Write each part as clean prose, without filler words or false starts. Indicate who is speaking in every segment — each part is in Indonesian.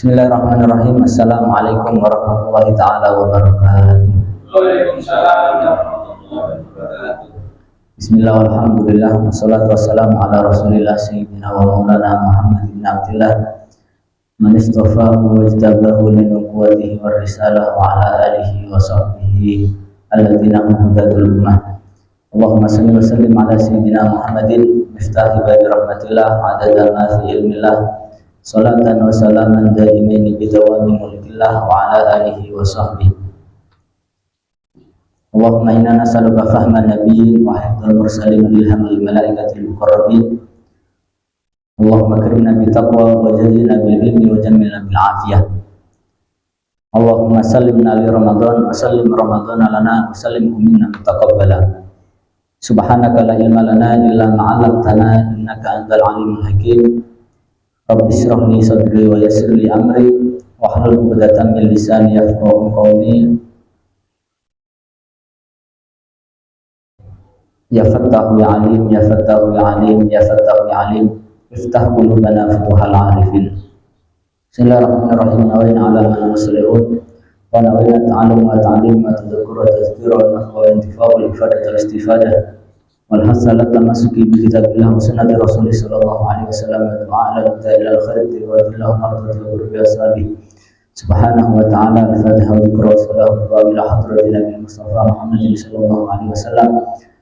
Speaker 1: Bismillahirrahmanirrahim. Assalamualaikum warahmatullahi taala wabarakatuh.
Speaker 2: Waalaikumsalam warahmatullahi wabarakatuh.
Speaker 1: Bismillah walhamdulillah wassalatu wassalamu ala rasulillah sayyidina wa maulana Muhammad bin Abdillah man istafahu wa ijtabahu li nubuwwatihi war risalah wa ala alihi wa sahbihi alladziina hum hudatul ummah. Allahumma salli wa sallim ala sayyidina Muhammadin miftahi babi rahmatillah adada ma fi ilmillah salatan wa salaman daimaini bidawami mulkillah wa ala alihi wa sahbihi. Allahumma inna nas'aluka fahman nabiyyin wa hifdzal mursalin wa ilhamal malaikatil muqarrabin. Allahumma akrimna bit taqwa wa jazilna bil ilmi wa jammilna bil afiyah. Allahumma sallimna li Ramadan wa sallim Ramadan lana wa sallimhu minna mutaqabbala. Subhanaka la ilma lana illa ma 'allamtana innaka antal alimul hakim. Rabbi shrah li sadri wa yassir li amri wahlul 'uqdatam min lisani yafqahu qawli. Ya Fattahu ya Alim, ya Fattahu ya Alim, ya Fattahu ya Alim, iftah qulubana futuhal arifin. Bismillahirrahmanirrahim. Nawaitu ala man muslimun wa nawaitu ta'allum wa ta'lim wa tadhakkur wa tadhkir wa naf'a wa intifa'u wal ifadah wal istifadah wal hasalat tamasuki bi kitabillah wa sunnati rasulih sallallahu alaihi wasallam wa ta'ala ila al-khair wa illahu mardati wa qurbi ashabi subhanahu wa ta'ala al-fatiha wa dhikra wa sallallahu wa ila hadratin nabi Mustafa Muhammadin sallallahu alaihi wasallam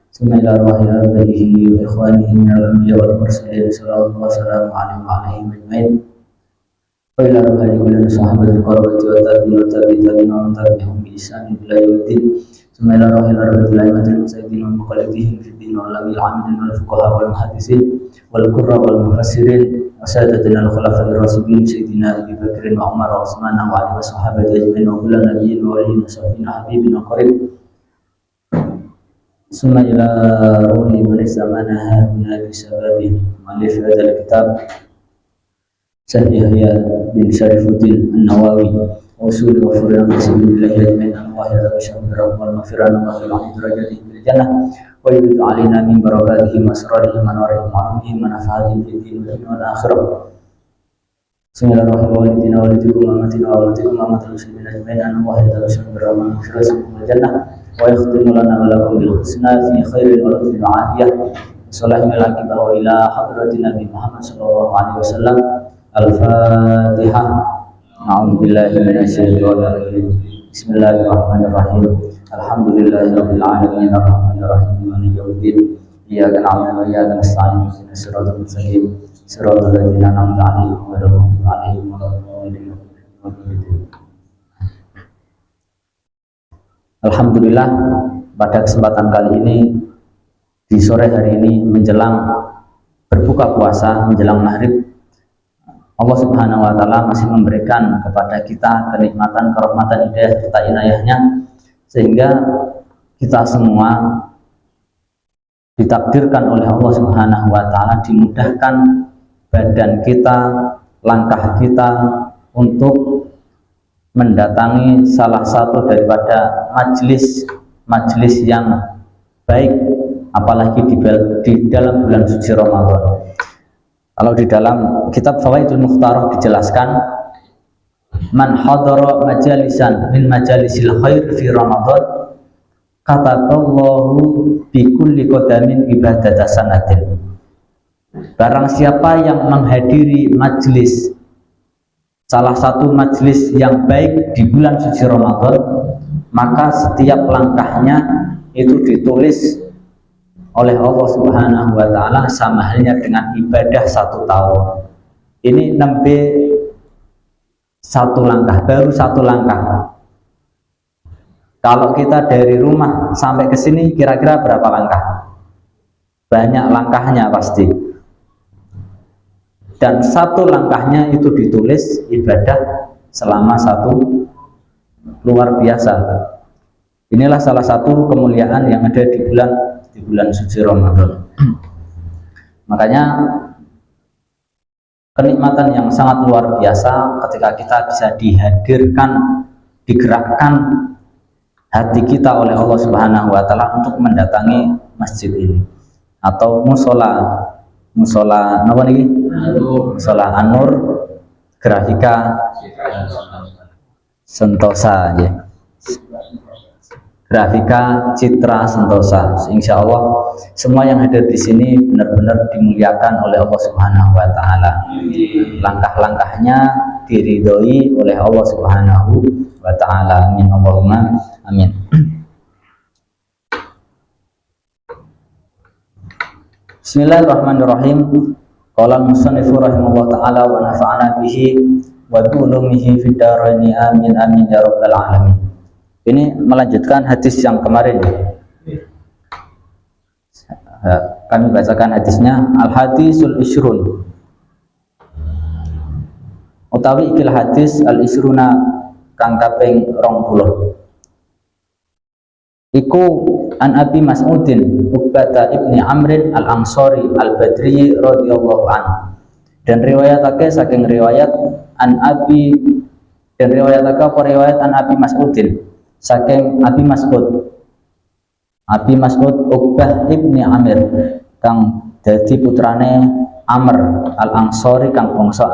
Speaker 1: ثم إلى أرواح آبائه وإخوانه من الأنبياء والمرسلين صلى الله وسلم عليهم وعليهم أجمعين وإلى أرواح كل صحابة القرابة والتابعين والتابعين ومن تبعهم بإحسان إلى يوم الدين ثم إلى أرواح الأربعة الأئمة المجتهدين والمقلدين في الدين والعلماء العاملين والفقهاء والمحدثين والقراء والمفسرين وسادتنا الخلفاء الراشدين سيدنا أبي بكر وعمر وعثمان وعلي وصحابة أجمعين وكل نبي وولي وصحبه حبيب وقريب ثم إلى روح من زمانها هنا بسبب مؤلف هذا الكتاب سيد يحيى بن شريف الدين النووي وصول وفرنا بسبيل الله أجمعين أن الله يتبشر بالرحمة والمغفرة والله يعلي درجاتهم في الجنة ويرد علينا من بركاتهم وأسرارهم وأنوارهم وعلومهم ونفعاتهم في الدين والآخرة. بسم الله الرحمن الرحيم. والدينا والديكم وأمتنا وأمتكم وأمة المسلمين أجمعين أن الله يتبشر بالرحمة والمغفرة والجنة ويختم لنا ولكم بالحسنى في خير ولطف وعافية وصلاح العاقبة وإلى حضرة النبي محمد صلى الله عليه وسلم. الفاتحة. أعوذ بالله من الشيطان الرجيم. بسم الله الرحمن الرحيم. الحمد لله رب العالمين الرحمن الرحيم مالك يوم الدين إياك نعبد وإياك نستعين اهدنا الصراط المستقيم صراط الذين أنعمت عليهم غير المغضوب عليهم ولا الضالين. Alhamdulillah, pada kesempatan kali ini di sore hari ini menjelang berbuka puasa, menjelang maghrib, Allah Subhanahu wa taala masih memberikan kepada kita kenikmatan, kerahmatan, hidayah serta inayahnya sehingga kita semua ditakdirkan oleh Allah Subhanahu wa taala dimudahkan badan kita, langkah kita untuk mendatangi salah satu daripada majelis yang baik, apalagi di dalam bulan suci Ramadan. Kalau di dalam kitab Fawaidul Mukhtarah dijelaskan, man hadara majalisan min majalisil khair fi Ramadan kataballahu bi kulli qadamin ibadata sanatin. Barang siapa yang menghadiri majelis, salah satu majelis yang baik di bulan suci Ramadan, maka setiap langkahnya itu ditulis oleh Allah Subhanahu wa taala sama halnya dengan ibadah 1 tahun. Ini nembe 1 langkah, baru 1 langkah. Kalau kita dari rumah sampai ke sini kira-kira berapa langkah? Banyak langkahnya pasti. Dan 1 langkahnya itu ditulis ibadah selama 1 luar biasa. Inilah salah satu kemuliaan yang ada di bulan suci Ramadan. Makanya kenikmatan yang sangat luar biasa ketika kita bisa dihadirkan, digerakkan hati kita oleh Allah Subhanahu wa taala untuk mendatangi masjid ini atau musola apa nih? Musola An-Nur Grafika Sentosa ya. Grafika Citra Sentosa. Insya Allah semua yang hadir di sini benar-benar dimuliakan oleh Allah Subhanahu wa taala. Langkah-langkahnya diridhoi oleh Allah Subhanahu wa taala. Amin Allahumma amin. Bismillahirrahmanirrahim. Qala al-musannifu rahimahullah taala wa nafa'ana bihi wa bi ulumihi fid dharain amin amin ya rabbal alamin. Ini melanjutkan hadis yang kemarin. Kami bacakan hadisnya. Al-hadisul ishrun. Utawi ikil hadis al-ishruna kang kaping 20. Iku an Abi Mas'udin Uqbata ibni Amrin al-Ansari al-Badri radhiyallahu an. Dan riwayatake saking riwayat an Abi dan riwayatake apa riwayat an Abi Mas'udin saking Abi Mas'ud. Abi Mas'ud Uqbah ibni Amir kang dadi putrane Amr al-Ansari kang bangsa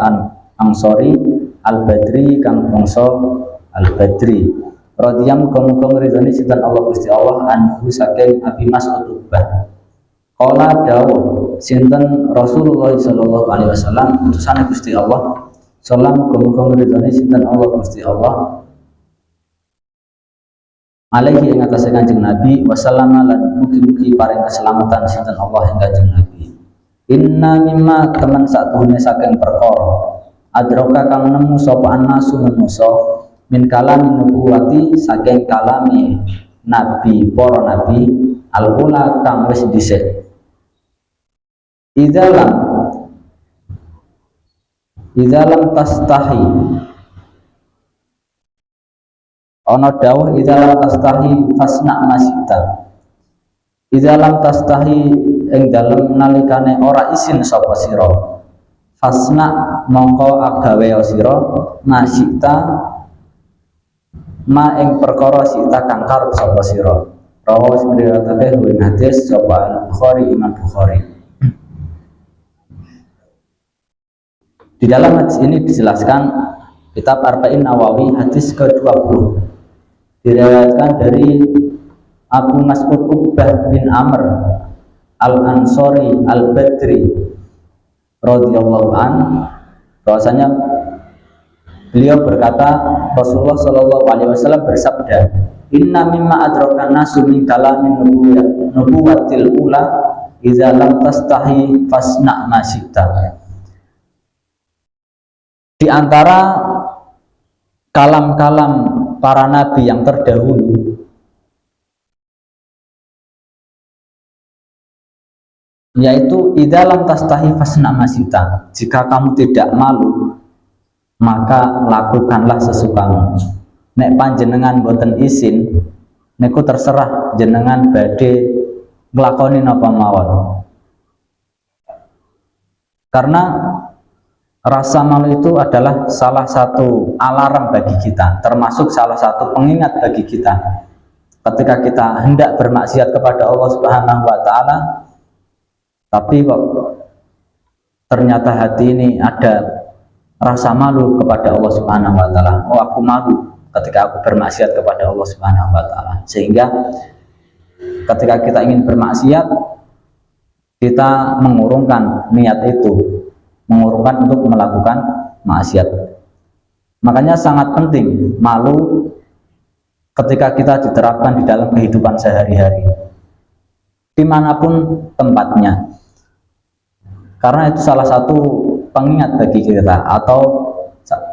Speaker 1: Ansari al-Badri kang bangsa al-Badri. Radhiyam muga-muga ngridhoni sinten Allah Gusti Allah anhu saking Abi Mas'ud Uqbah. Qala dawuh sinten Rasulullah sallallahu alaihi wasallam utusane Gusti Allah. Salam muga-muga ngridhoni sinten Allah Gusti Allah. Alaihi ing atase Kanjeng Nabi wasallama lan mugi-mugi paring keselamatan sinten Allah ing Kanjeng Nabi. Inna mimma teman satuhune saking perkara adroka kang nemu sapa annasu manusa min kalamin nubuwati saking kalami nabi para nabi al-ula kang wis dhisik. Idzalam tastahi ana dawuh idzalam tastahi fasna masita. Idzalam tastahi ing dalem nalikane ora isin sapa sira fasna mongko agawe sira masita ma ing perkara sita kang karep sapa sira. Rawas ngriwayatake ing hadis sapa Bukhari Imam Bukhari. Di dalam hadis ini dijelaskan kitab Arba'in Nawawi hadis ke-20 diriwayatkan dari Abu Mas'ud Uqbah bin Amr al-Ansari al-Badri radhiyallahu an bahwasanya beliau berkata Rasulullah Shallallahu Alaihi Wasallam bersabda, Inna mimma adrakan nasu min kalamin nubuwatil ula idza lam tastahi fasna ma syi'ta. Di antara kalam-kalam para nabi yang terdahulu yaitu idza lam tastahi fasna ma syi'ta. Jika kamu tidak malu maka lakukanlah sesukamu. Nek panjenengan boten izin niku terserah jenengan badhe nglakoni napa mawon. Karena rasa malu itu adalah salah satu alarm bagi kita, termasuk salah satu pengingat bagi kita ketika kita hendak bermaksiat kepada Allah Subhanahu wa taala tapi kok ternyata hati ini ada rasa malu kepada Allah Subhanahu wa taala. Oh, aku malu ketika aku bermaksiat kepada Allah Subhanahu wa taala. Sehingga ketika kita ingin bermaksiat kita mengurungkan niat itu, mengurungkan untuk melakukan maksiat. Makanya sangat penting malu ketika kita diterapkan di dalam kehidupan sehari-hari dimanapun tempatnya, karena itu salah satu pengingat bagi kita atau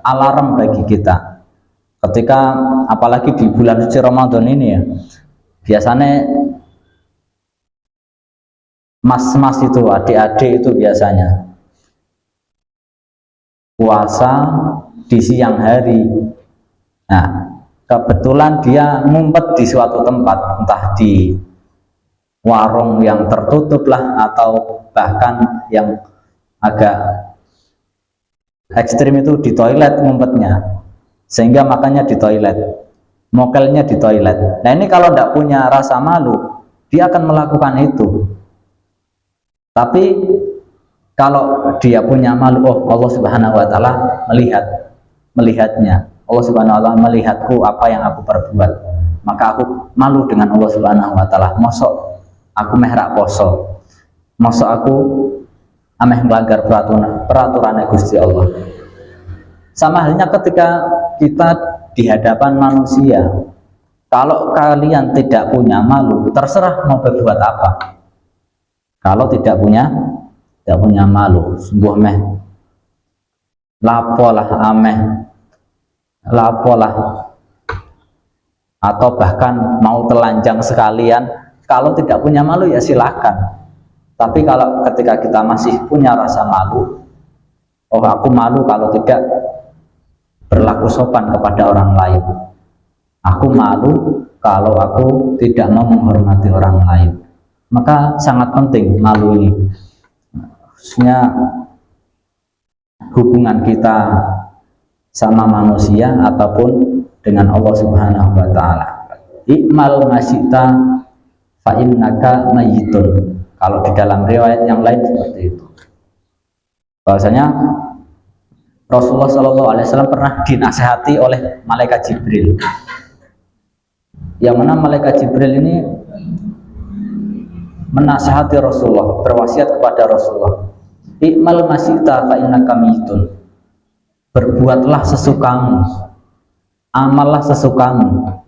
Speaker 1: alarm bagi kita ketika apalagi di bulan suci Ramadan ini ya, biasanya mas-mas itu, adik-adik itu biasanya puasa di siang hari. Nah, kebetulan dia ngumpet di suatu tempat, entah di warung yang tertutup lah atau bahkan yang agak ekstrim itu di toilet ngumpetnya, sehingga makanya di toilet, mokelnya di toilet. Nah ini kalau tidak punya rasa malu dia akan melakukan itu. Tapi Kalau dia punya malu, oh Allah Subhanahu wa taala melihatnya. Allah Subhanahu wa taala melihatku apa yang aku perbuat. Maka aku malu dengan Allah Subhanahu wa taala. Mosok aku mehrak poso. Mosok aku ameh melanggar peraturan Gusti Allah. Sama halnya ketika kita di hadapan manusia. Kalau kalian tidak punya malu, terserah mau berbuat apa. Kalau tidak punya malu, sungguh meh lapolah ameh, lapolah, atau bahkan mau telanjang sekalian. Kalau tidak punya malu ya silakan. Tapi kalau ketika kita masih punya rasa malu, oh aku malu kalau tidak berlaku sopan kepada orang lain. Aku malu kalau aku tidak mau menghormati orang lain. Maka sangat penting malu ini. Khususnya hubungan kita sama manusia ataupun dengan Allah Subhanahu wa taala. Ikmal masyita fa innaka mayyitun. Kalau di dalam riwayat yang lain seperti itu. Bahwasanya Rasulullah SAW pernah dinasihati oleh malaikat Jibril. Yang mana malaikat Jibril ini menasihati Rasulullah, berwasiat kepada Rasulullah. Ikmal masyita fa innaka mayyitun. Berbuatlah sesukamu, amallah sesukamu.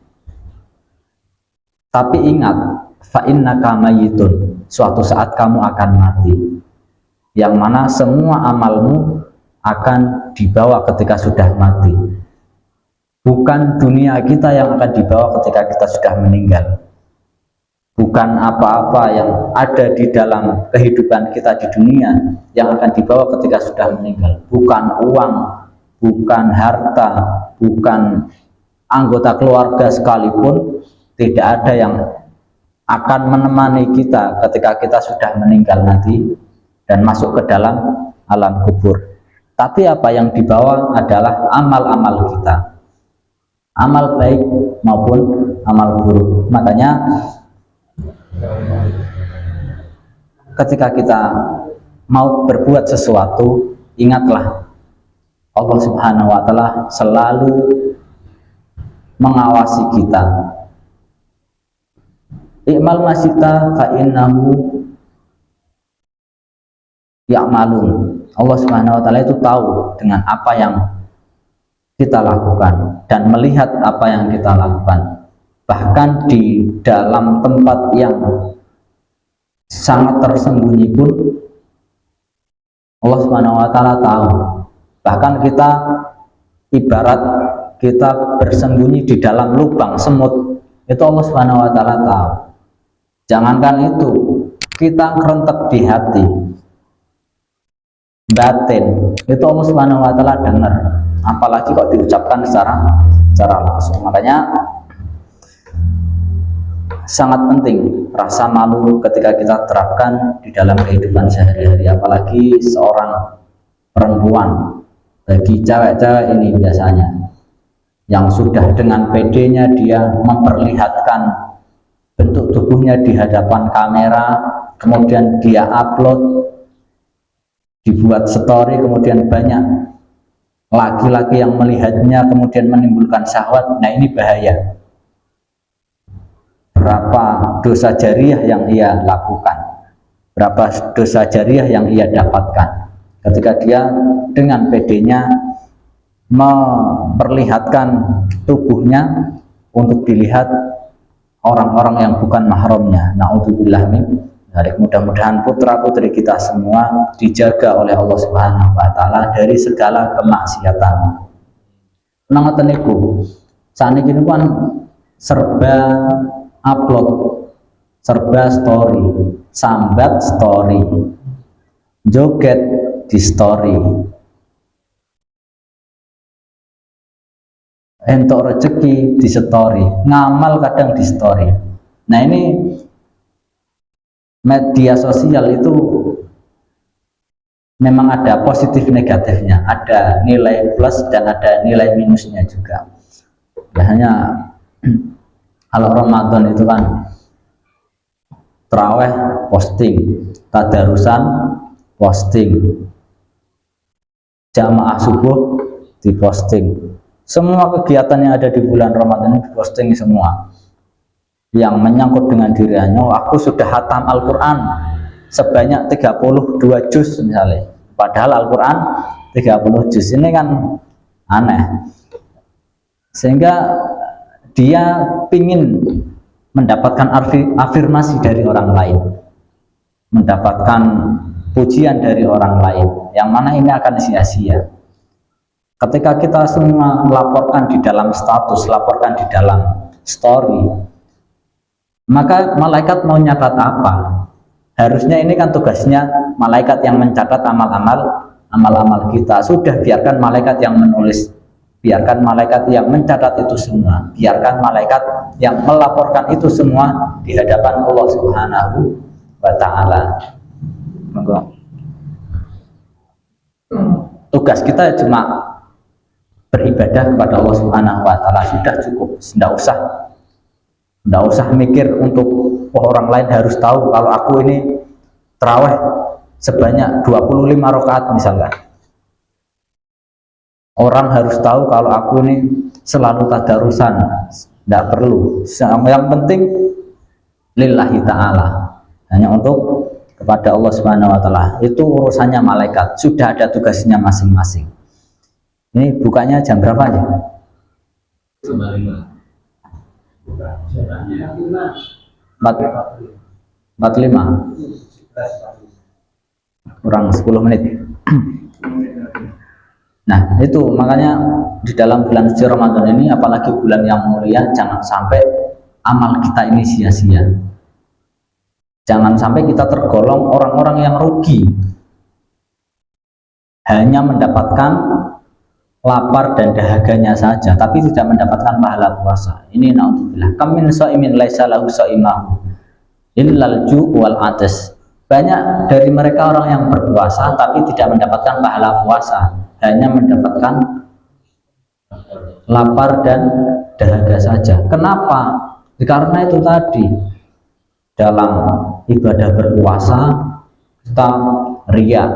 Speaker 1: Tapi ingat, fa innaka mayyitun. Suatu saat kamu akan mati. Yang mana semua amalmu akan dibawa ketika sudah mati. Bukan dunia kita yang akan dibawa ketika kita sudah meninggal. Bukan apa-apa yang ada di dalam kehidupan kita di dunia yang akan dibawa ketika sudah meninggal. Bukan uang, bukan harta, bukan anggota keluarga sekalipun, tidak ada yang akan menemani kita ketika kita sudah meninggal nanti dan masuk ke dalam alam kubur. Tapi apa yang dibawa adalah amal-amal kita, amal baik maupun amal buruk. Makanya ketika kita mau berbuat sesuatu, ingatlah Allah Subhanahu wa taala selalu mengawasi kita. I'mal masyita fa innahu ya'malun. Allah Subhanahu wa taala itu tahu dengan apa yang kita lakukan dan melihat apa yang kita lakukan. Bahkan di dalam tempat yang sangat tersembunyi pun Allah Subhanahu wa taala tahu. Bahkan kita ibarat kita bersembunyi di dalam lubang semut, itu Allah Subhanahu wa taala tahu. Jangankan itu, kita kerentek di hati, batin, itu Allah Subhanahu wa taala dengar. Apalagi kok diucapkan secara langsung. Makanya sangat penting rasa malu ketika kita terapkan di dalam kehidupan sehari-hari, apalagi seorang perempuan. Bagi cewek-cewek ini biasanya yang sudah dengan pedenya dia memperlihatkan bentuk tubuhnya di hadapan kamera, kemudian dia upload, dibuat story, kemudian banyak laki-laki yang melihatnya, kemudian menimbulkan syahwat. Nah, ini bahaya. Berapa dosa jariah yang ia lakukan, berapa dosa jariah yang ia dapatkan ketika dia dengan pedenya memperlihatkan tubuhnya untuk dilihat orang-orang yang bukan mahramnya. Na'udzubillah min dzalik. Mudah-mudahan putra-putri kita semua dijaga oleh Allah Subhanahu wa taala dari segala kemaksiatan. Nang niku saniki niku kan serba upload, serba story, sambat story, joget di story, entuk rezeki di story, ngamal kadang di story. Nah, ini media sosial itu memang ada positif negatifnya, ada nilai plus dan ada nilai minusnya juga. Biasanya kalau Ramadan itu kan taraweh posting, tadarusan posting, jamaah subuh diposting, semua kegiatan yang ada di bulan Ramadan diposting semua yang menyangkut dengan dirinya. Oh, aku sudah hatam Al-Quran sebanyak 32 juz misalnya, padahal Al-Quran 30 juz. Ini kan aneh, sehingga dia ingin mendapatkan afirmasi dari orang lain, mendapatkan pujian dari orang lain, yang mana ini akan sia-sia. Ketika kita semua laporkan di dalam status, laporkan di dalam story, maka malaikat mau nyatat apa? Harusnya ini kan tugasnya malaikat yang mencatat amal-amal kita. Sudah, biarkan malaikat yang menulis, biarkan malaikat yang mencatat itu semua, biarkan malaikat yang melaporkan itu semua di hadapan Allah Subhanahu wa Ta'ala. Tugas kita cuma beribadah kepada Allah Subhanahu wa Ta'ala, sudah cukup. Tidak usah mikir untuk orang lain harus tahu kalau aku ini tarawih sebanyak 25 rakaat misalkan. Orang harus tahu kalau aku ini selalu tadarusan, tidak perlu. Yang penting lillahi ta'ala, hanya untuk kepada Allah Subhanahu wa Ta'ala. Itu urusannya malaikat, sudah ada tugasnya masing-masing. Ini bukanya jam berapa aja? 45 kurang 10 menit. Nah, itu makanya di dalam bulan suci Ramadan ini, apalagi bulan yang mulia, jangan sampai amal kita ini sia-sia. Jangan sampai kita tergolong orang-orang yang rugi, hanya mendapatkan lapar dan dahaganya saja, tapi tidak mendapatkan pahala puasa. Ini naudzubillah. Kam min shaimin laisa lahu shaimahu illal ju' wal atas. Banyak dari mereka orang yang berpuasa tapi tidak mendapatkan pahala puasa, hanya mendapatkan lapar dan dahaga saja. Kenapa? Karena itu tadi, dalam ibadah berpuasa kita riya.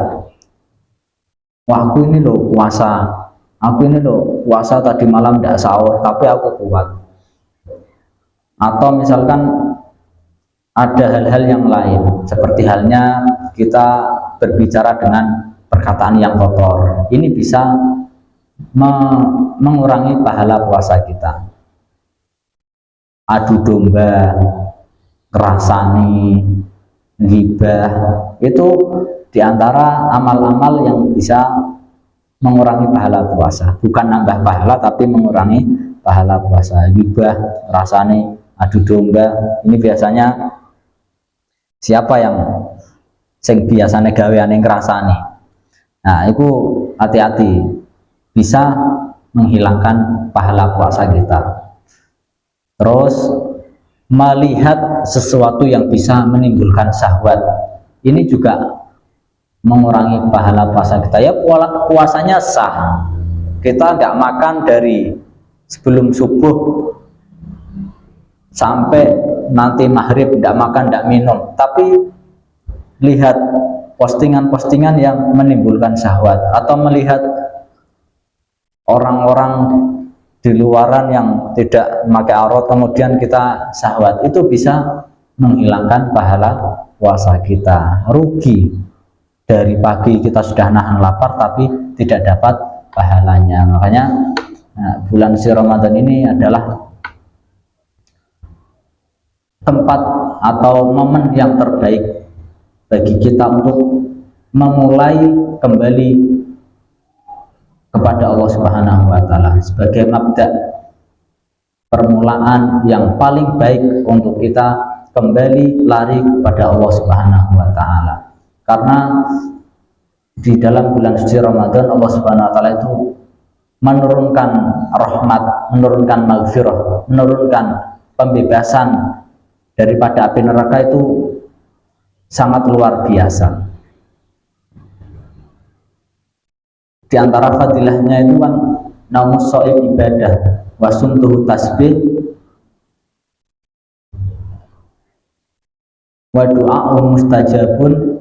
Speaker 1: Wah, aku ini loh puasa, aku ini loh puasa tadi malam tidak sahur tapi aku kuat. Atau misalkan ada hal-hal yang lain, seperti halnya kita berbicara dengan perkataan yang kotor, ini bisa mengurangi pahala puasa kita. Adu domba, ngerasani, ghibah, itu diantara amal-amal yang bisa mengurangi pahala puasa. Bukan nambah pahala tapi mengurangi pahala puasa. Ghibah, ngerasani, adu domba, ini biasanya siapa yang biasanya gaweane ngerasani. Nah, itu hati-hati, bisa menghilangkan pahala puasa kita. Terus melihat sesuatu yang bisa menimbulkan syahwat, ini juga mengurangi pahala puasa kita. Ya, puasanya sah, kita nggak makan dari sebelum subuh sampai nanti maghrib, tidak makan, tidak minum, tapi lihat postingan-postingan yang menimbulkan syahwat, atau melihat orang-orang di luaran yang tidak memakai aurat kemudian kita syahwat, itu bisa menghilangkan pahala puasa kita. Rugi, dari pagi kita sudah nahan lapar tapi tidak dapat pahalanya. Makanya bulan suci Ramadan ini adalah tempat atau momen yang terbaik bagi kita untuk memulai kembali kepada Allah Subhanahu wa Ta'ala sebagai mabda, permulaan yang paling baik untuk kita kembali lari kepada Allah Subhanahu wa Ta'ala. Karena di dalam bulan suci Ramadan Allah Subhanahu wa Ta'ala itu menurunkan rahmat, menurunkan maghfirah, menurunkan pembebasan daripada api neraka, itu sangat luar biasa. Di antara fadilahnya itu kan naumus shaim ibadah, wasumtuhu tasbih, wa du'a'u mustajabun,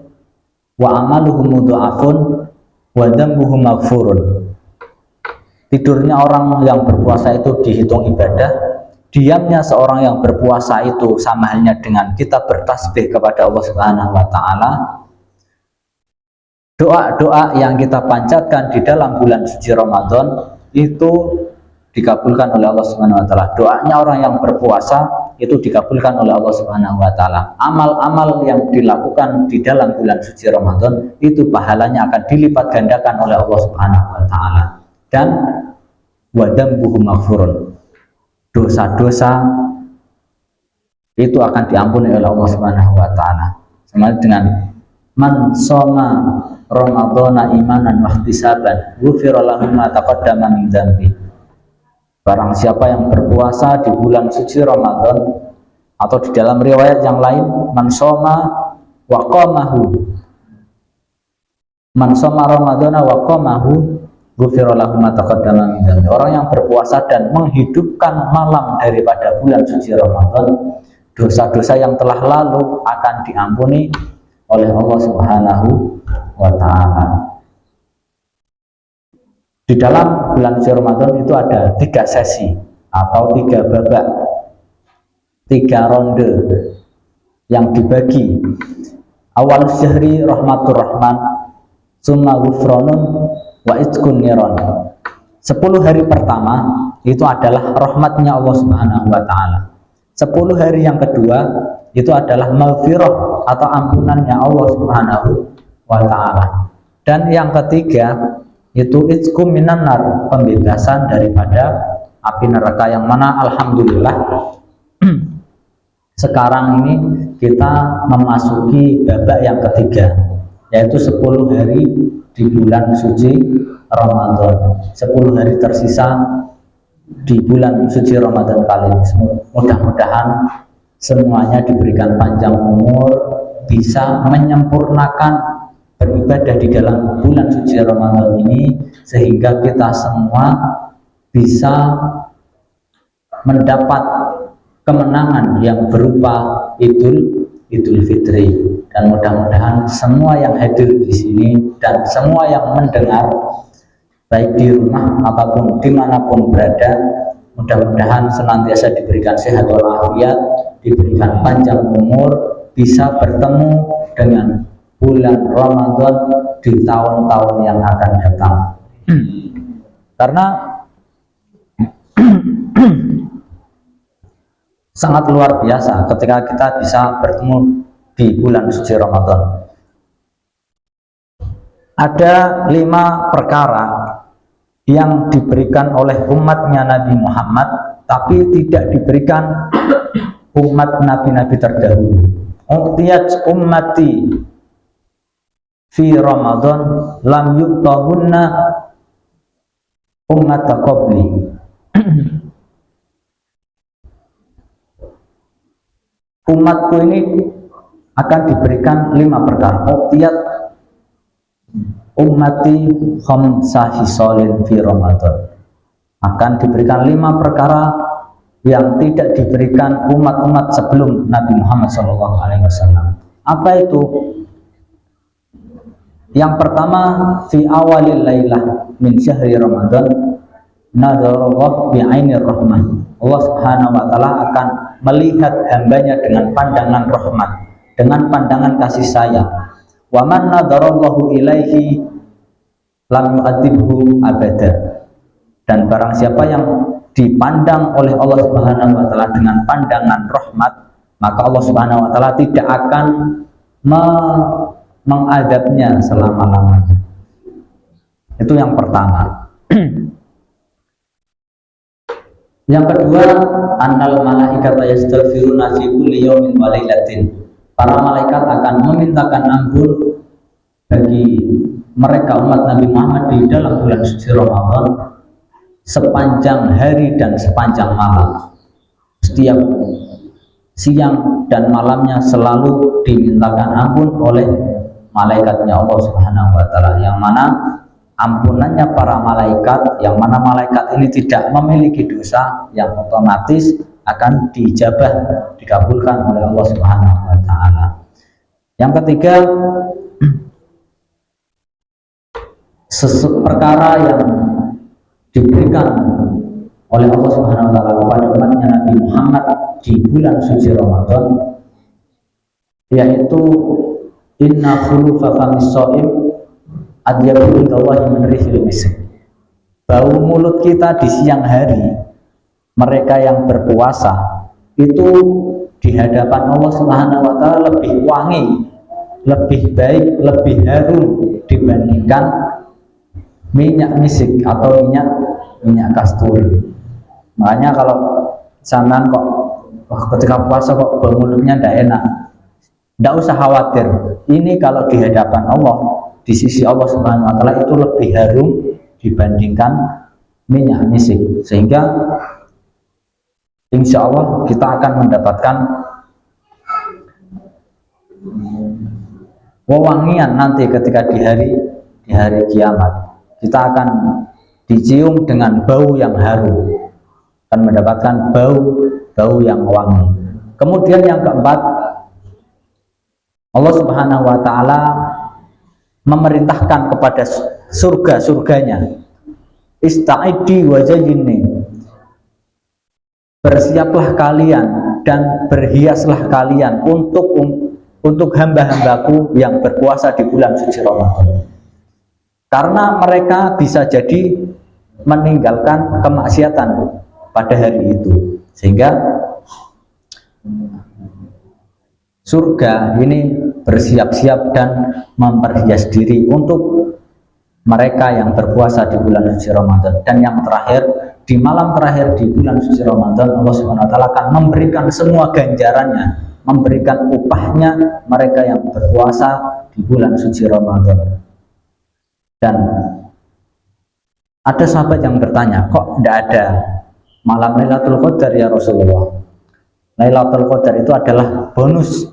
Speaker 1: wa amaluhum mudha'afun wa dhanbuhum maghfurun. Tidurnya orang yang berpuasa itu dihitung ibadah, diamnya seorang yang berpuasa itu sama halnya dengan kita bertasbih kepada Allah Subhanahu wa taala. Doa-doa yang kita panjatkan di dalam bulan suci Ramadan itu dikabulkan oleh Allah Subhanahu wa taala. Doanya orang yang berpuasa itu dikabulkan oleh Allah Subhanahu wa taala. Amal-amal yang dilakukan di dalam bulan suci Ramadan itu pahalanya akan dilipat gandakan oleh Allah Subhanahu wa taala. Dan wadambuhum maghfurun. Dosa-dosa itu akan diampuni oleh Allah Subhanahu wa taala. Sama dengan man shoma ramadhana imanan wa ihtisaban ghufira lahu ma taqaddama min dzambi. Barang siapa yang berpuasa di bulan suci Ramadan, atau di dalam riwayat yang lain man shoma wa qamahu, man shoma ramadhana wa qamahu ghufira lahu ma taqaddama min dzambi. Orang yang berpuasa dan menghidupkan malam daripada bulan suci Ramadan, dosa-dosa yang telah lalu akan diampuni oleh Allah Subhanahu wa taala. Di dalam bulan suci Ramadan itu ada 3 sesi atau 3 babak, 3 ronde yang dibagi. Awal syahri rahmatur rahman, summa ghufranun wa itqun niron. 10 hari pertama itu adalah rahmatnya Allah Subhanahu wa taala. 10 hari yang kedua itu adalah maghfirah atau ampunannya Allah Subhanahu wa taala. Dan yang ketiga itu itqum minan nar, pembebasan daripada api neraka, yang mana alhamdulillah sekarang ini kita memasuki babak yang ketiga, yaitu 10 hari di bulan suci Ramadan. 10 hari tersisa di bulan suci Ramadan kali ini. Mudah-mudahan semuanya diberikan panjang umur, bisa menyempurnakan beribadah di dalam bulan suci Ramadan ini, sehingga kita semua bisa mendapat kemenangan yang berupa Idul Fitri. Dan mudah-mudahan semua yang hadir di sini dan semua yang mendengar, baik di rumah ataupun dimanapun berada, mudah-mudahan senantiasa diberikan sehat walafiat, diberikan panjang umur, bisa bertemu dengan bulan Ramadan di tahun-tahun yang akan datang. Karena sangat luar biasa ketika kita bisa bertemu di bulan suci Ramadan. Ada 5 perkara yang diberikan oleh umatnya Nabi Muhammad, tapi tidak diberikan umat nabi-nabi terdahulu. Uqtiyat ummati fi Ramadan lam yuqtahunna ummat qabli. Umatku ini akan diberikan 5 perkara. Uqtiyat ummati khamsa hisalin fi Ramadan. Akan diberikan 5 perkara yang tidak diberikan umat-umat sebelum Nabi Muhammad SAW. Apa itu? Yang pertama, fi awalil lailah min syahri Ramadan nadarallahu bi'ainir rahmah. Allah Subhanahu wa taala akan melihat hambanya dengan pandangan rahmat, dengan pandangan kasih sayang. Wa man nadarallahu ilaihi lam yu'adzibhu abada. Dan barang siapa yang dipandang oleh Allah Subhanahu wa taala dengan pandangan rahmat, maka Allah Subhanahu wa taala tidak akan mengadabnya selama-lamanya. Itu yang pertama. Yang kedua, annal malaikata yastaghfiruna fi kulli yawmin wa lailatin. Para malaikat akan memintakan ampun bagi mereka umat Nabi Muhammad di dalam bulan suci Ramadan sepanjang hari dan sepanjang malam. Setiap siang dan malamnya selalu dimintakan ampun oleh malaikatnya Allah Subhanahu wa taala, yang mana ampunannya para malaikat, yang mana malaikat ini tidak memiliki dosa, yang otomatis akan dijabah, dikabulkan oleh Allah Subhanahu wa taala. Yang ketiga, perkara yang diberikan oleh Allah Subhanahu wa taala kepada umatnya Nabi Muhammad di bulan suci Ramadan, yaitu inna khulufa famis shaim adyabu indallahi min rihil misk. Bau mulut kita di siang hari, mereka yang berpuasa itu di hadapan Allah Subhanahu wa taala lebih wangi, lebih baik, lebih harum dibandingkan minyak misik atau minyak kasturi. Makanya kalau sampean kok ketika puasa kok bau mulutnya tidak enak, tidak usah khawatir. Ini kalau di hadapan Allah, di sisi Allah Subhanahu wa taala itu lebih harum dibandingkan minyak misik, sehingga insya Allah kita akan mendapatkan wewangian nanti ketika di hari kiamat. Kita akan dicium dengan bau yang harum, akan mendapatkan bau yang wangi. Kemudian yang keempat, Allah Subhanahu wa taala memerintahkan kepada surganya, ista'iddi wa zayyini, bersiaplah kalian dan berhiaslah kalian untuk hamba-hambaku yang berpuasa di bulan suci Ramadan. Karena mereka bisa jadi meninggalkan kemaksiatan pada hari itu, sehingga surga ini bersiap-siap dan memperhias diri untuk mereka yang berpuasa di bulan suci Ramadan. Dan yang terakhir, di malam terakhir di bulan suci Ramadan, Allah Subhanahu wa taala akan memberikan semua ganjarannya, memberikan upahnya mereka yang berpuasa di bulan suci Ramadan. Dan ada sahabat yang bertanya, kok tidak ada malam Lailatul Qadar ya Rasulullah? Lailatul Qadar itu adalah bonus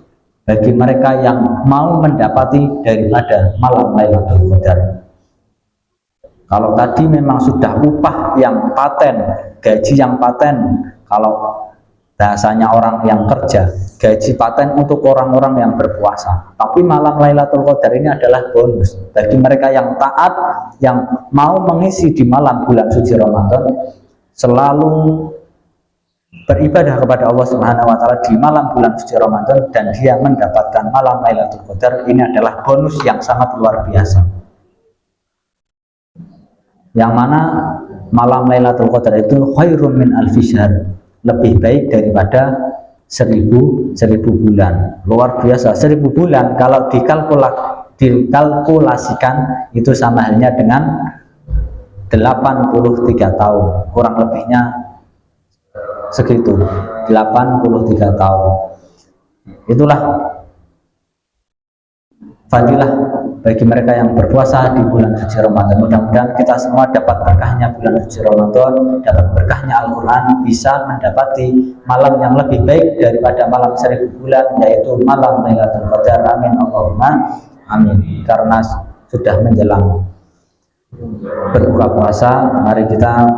Speaker 1: bagi mereka yang mau mendapati daripada malam Lailatul Qadar. Kalau tadi memang sudah upah yang paten, gaji yang paten, kalau bahasanya orang yang kerja, gaji paten untuk orang-orang yang berpuasa. Tapi malam Lailatul Qadar ini adalah bonus bagi mereka yang taat, yang mau mengisi di malam bulan suci Ramadan, selalu beribadah kepada Allah Subhanahu wa taala di malam bulan suci Ramadan, dan dia mendapatkan malam Lailatul Qadar. Ini adalah bonus yang sangat luar biasa. Yang mana malam Lailatul Qadar itu khairun min alfi syahr, lebih baik daripada 1000 bulan. Luar biasa, 1000 bulan kalau dikalkulasikan itu sama halnya dengan 83 tahun, kurang lebihnya segitu, 83 tahun. Itulah fadilah bagi mereka yang berpuasa di bulan suci Ramadan. Mudah-mudahan kita semua dapat berkahnya bulan suci Ramadan, dapat berkahnya Al-Quran, bisa mendapati malam yang lebih baik daripada malam 1000 bulan, yaitu malam Lailatul Qadar. Amin Allahumma amin. Karena sudah menjelang berbuka puasa, mari kita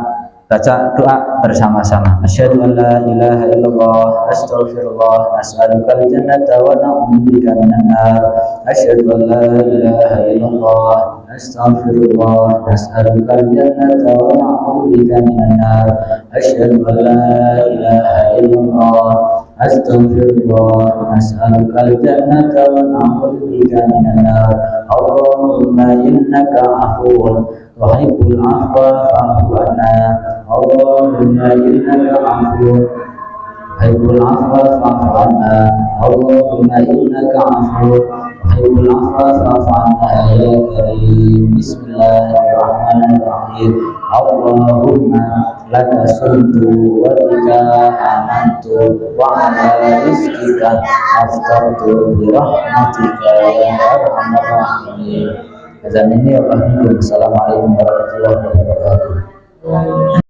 Speaker 1: baca doa bersama-sama. Asyhadu an la ilaha illallah, astaghfirullah, as'alukal jannata wa na'udzubika minan nar. Asyhadu an la ilaha illallah, astaghfirullah, as'alukal jannata wa na'udzubika minan nar. Asyhadu an la ilaha illallah, astaghfirullah, as'alukal jannata wa na'udzubika minan nar. Allahumma innaka 'afuwwun tuhibbul 'afwa fa'fu 'anna. Allahumma innaka 'afuwwun tuhibbul 'afwa fa'fu 'anna. Allahumma innaka 'afuwwun tuhibbul 'afwa fa'fu 'anna ya karim. Bismillahirrahmanirrahim. Allahumma laka sumtu wa bika amantu wa ala rizqika aftartu bi rahmatika ya arhamar rahimin. Azan ini Assalamualaikum warahmatullahi wabarakatuh.